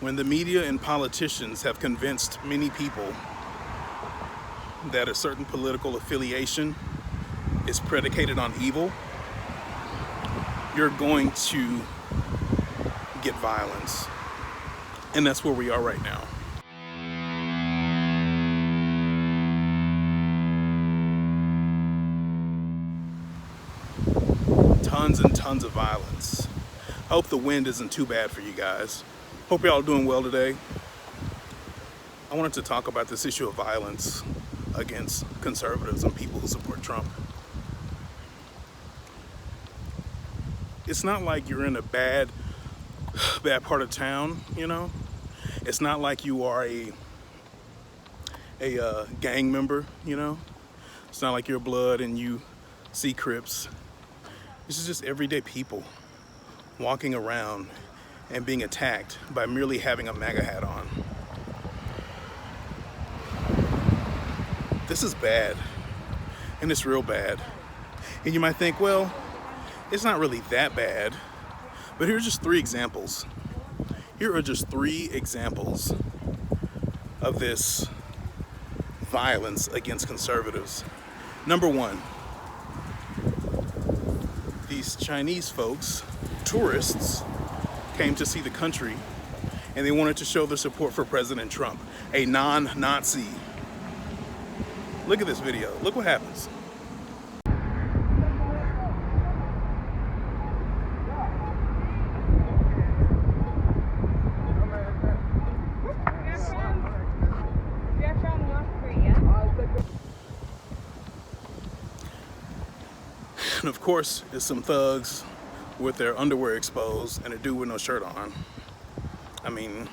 When the media and politicians have convinced many people that a certain political affiliation is predicated on evil, you're going to get violence. And that's where we are right now. Tons and tons of violence. I hope the wind isn't too bad for you guys. Hope y'all doing well today. I wanted to talk about this issue of violence against conservatives and people who support Trump. It's not like you're in a bad part of town, you know? It's not like you are a gang member, you know? It's not like you're blood and you see Crips. This is just everyday people walking around and being attacked by merely having a MAGA hat on. This is bad, and it's real bad. And you might think, well, it's not really that bad, but here's just 3 examples. Here are just 3 examples of this violence against conservatives. Number 1, these Chinese folks, tourists, came to see the country and they wanted to show their support for President Trump, a non-Nazi. Look at this video. Look what happens. And of course, there's some thugs with their underwear exposed and a dude with no shirt on. I mean,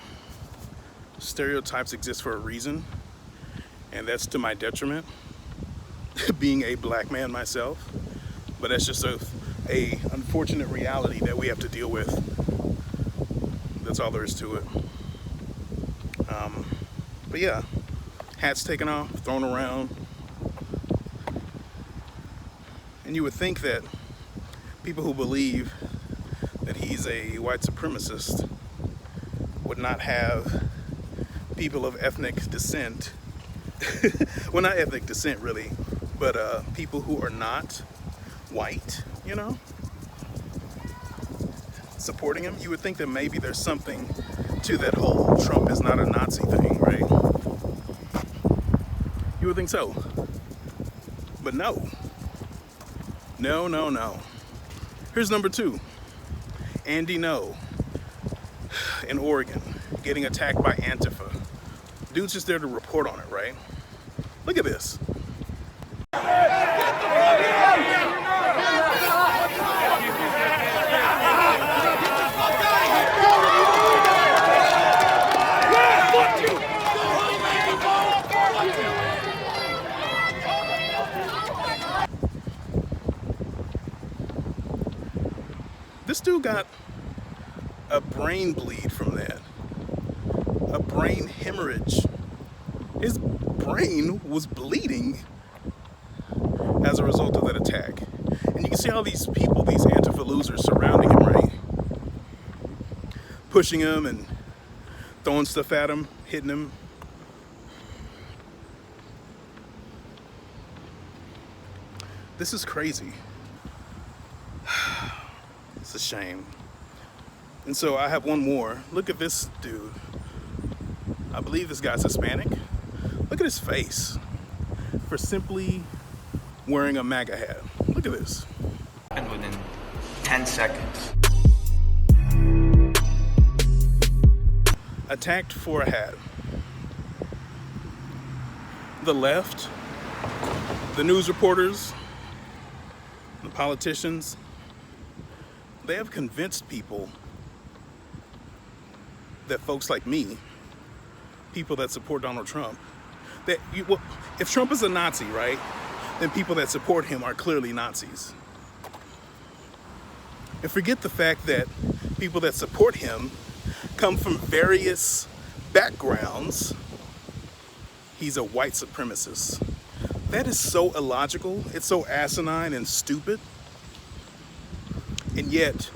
stereotypes exist for a reason, and that's to my detriment, being a black man myself. But that's just a unfortunate reality that we have to deal with. That's all there is to it. But yeah, hats taken off, thrown around. And you would think that people who believe that he's a white supremacist would not have people of ethnic descent, well, not ethnic descent really, but people who are not white, you know, supporting him. You would think that maybe there's something to that whole Trump is not a Nazi thing, right? You would think so. But no. No, no, no. Here's number 2. Andy No in Oregon getting attacked by Antifa. Dude's just there to report on it, right? Look at this. This dude got a brain bleed from that, a brain hemorrhage. His brain was bleeding as a result of that attack. And you can see all these people, these Antifa losers surrounding him, right? Pushing him and throwing stuff at him, hitting him. This is crazy. It's a shame. And so I have one more. Look at this dude. I believe this guy's Hispanic. Look at his face for simply wearing a MAGA hat. Look at this. And within 10 seconds. Attacked for a hat. The left, the news reporters, the politicians, they have convinced people that folks like me, people that support Donald Trump, that if Trump is a Nazi, right, then people that support him are clearly Nazis. And forget the fact that people that support him come from various backgrounds. He's a white supremacist. That is so illogical. It's so asinine and stupid. And yet,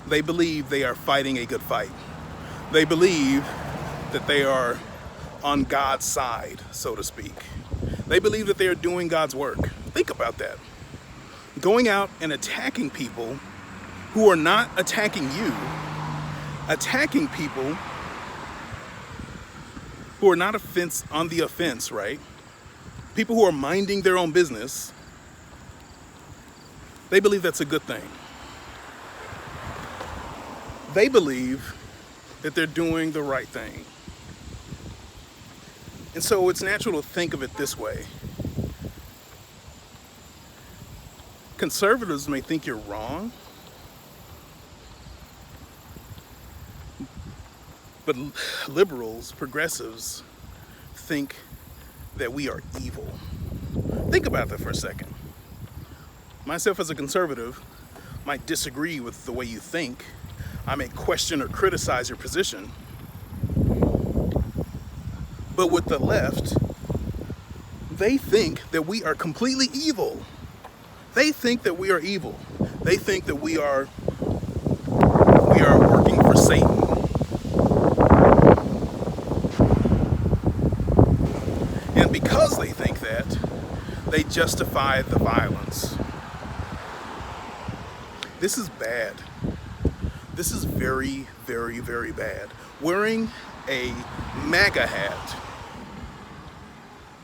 they believe they are fighting a good fight. They believe that they are on God's side, so to speak. They believe that they are doing God's work. Think about that. Going out and attacking people who are not attacking you, attacking people who are not on the offense, right? People who are minding their own business, they believe that's a good thing. They believe that they're doing the right thing. And so it's natural to think of it this way. Conservatives may think you're wrong, but liberals, progressives, think that we are evil. Think about that for a second. Myself as a conservative might disagree with the way you think. I may question or criticize your position. But with the left, they think that we are completely evil. They think that we are evil. They think that we are working for Satan. And because they think that, they justify the violence. This is bad. This is very, very, very bad. Wearing a MAGA hat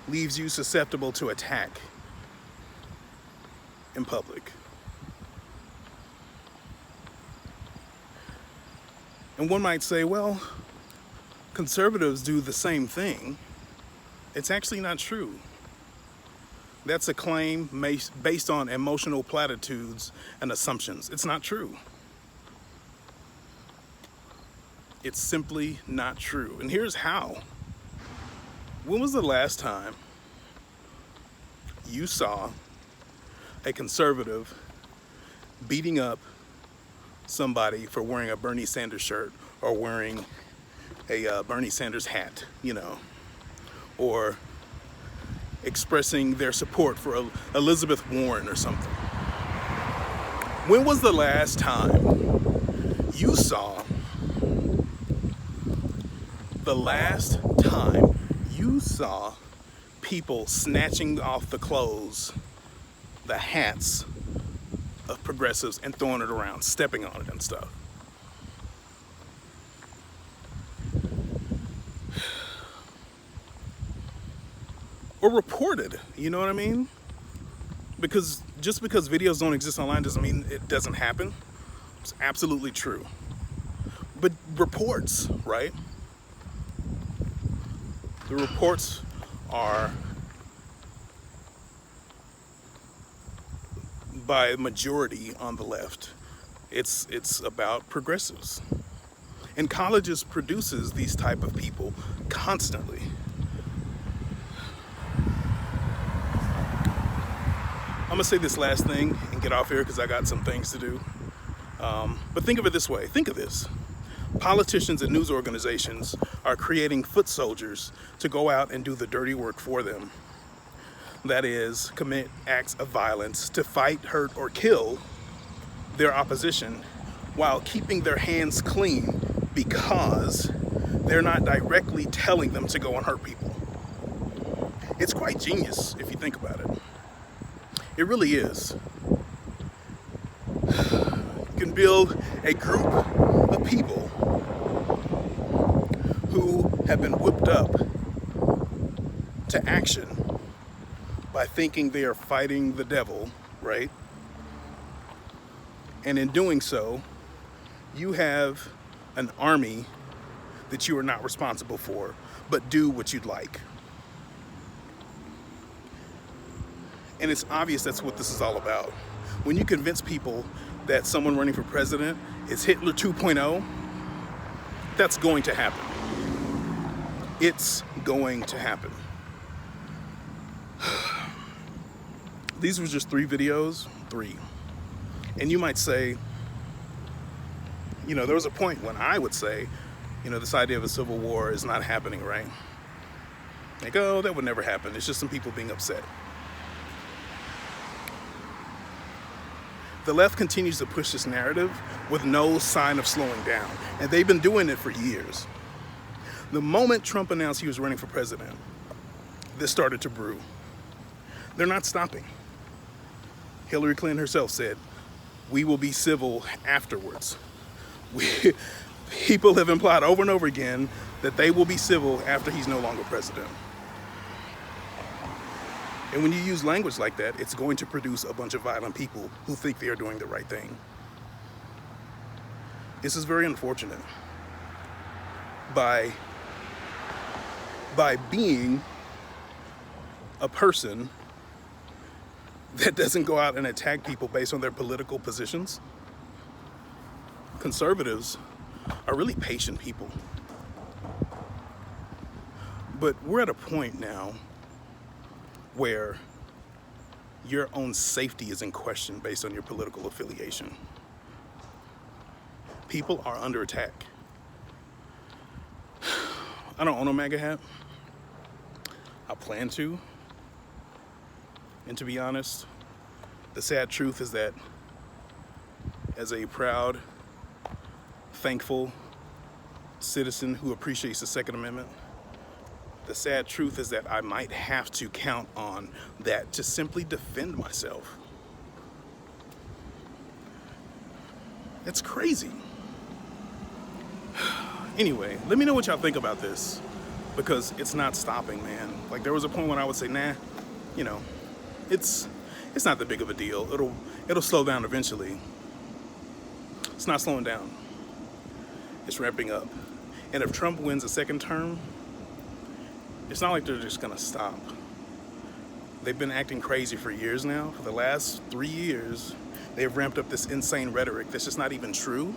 leaves you susceptible to attack in public. And one might say, well, conservatives do the same thing. It's actually not true. That's a claim based on emotional platitudes and assumptions. It's not true. It's simply not true. And here's how. When was the last time you saw a conservative beating up somebody for wearing a Bernie Sanders shirt or wearing a Bernie Sanders hat, or expressing their support for Elizabeth Warren or something? When was the last time you saw people snatching off the clothes, the hats of progressives and throwing it around, stepping on it and stuff? Or reported, you know what I mean? Because just because videos don't exist online doesn't mean it doesn't happen. It's absolutely true. But reports, right? The reports are by a majority on the left. It's about progressives. And colleges produces these type of people constantly. I'm gonna say this last thing and get off here because I got some things to do. But think of it this way. Think of this. Politicians and news organizations are creating foot soldiers to go out and do the dirty work for them. That is, commit acts of violence to fight, hurt, or kill their opposition while keeping their hands clean because they're not directly telling them to go and hurt people. It's quite genius if you think about it. It really is. You can build a group of people who have been whipped up to action by thinking they are fighting the devil, right? And in doing so, you have an army that you are not responsible for, but do what you'd like. And it's obvious that's what this is all about. When you convince people that someone running for president is Hitler 2.0, that's going to happen. It's going to happen. These were just 3 videos, 3. And you might say, there was a point when I would say, this idea of a civil war is not happening, right? Like, oh, that would never happen. It's just some people being upset. The left continues to push this narrative with no sign of slowing down, and they've been doing it for years. The moment Trump announced he was running for president, this started to brew. They're not stopping. Hillary Clinton herself said, "We will be civil afterwards." People have implied over and over again that they will be civil after he's no longer president. And when you use language like that, it's going to produce a bunch of violent people who think they are doing the right thing. This is very unfortunate. By being a person that doesn't go out and attack people based on their political positions, conservatives are really patient people. But we're at a point now where your own safety is in question based on your political affiliation. People are under attack. I don't own a MAGA hat. I plan to. And to be honest, the sad truth is that as a proud, thankful citizen who appreciates the Second Amendment, the sad truth is that I might have to count on that to simply defend myself. It's crazy. Anyway, let me know what y'all think about this, because it's not stopping, man. Like, there was a point when I would say, nah, you know, it's not that big of a deal. It'll slow down eventually. It's not slowing down. It's ramping up. And if Trump wins a second term, it's not like they're just gonna stop. They've been acting crazy for years now. For the last 3 years, they've ramped up this insane rhetoric that's just not even true.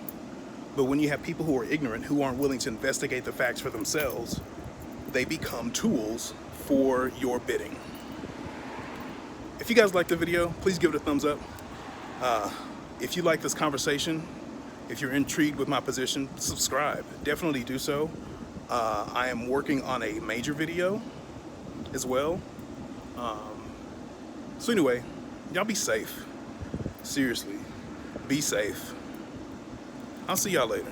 But when you have people who are ignorant, who aren't willing to investigate the facts for themselves, they become tools for your bidding. If you guys liked the video, please give it a thumbs up. If you like this conversation, if you're intrigued with my position, subscribe. Definitely do so. I am working on a major video as well. So anyway, y'all be safe. Seriously, be safe. I'll see y'all later.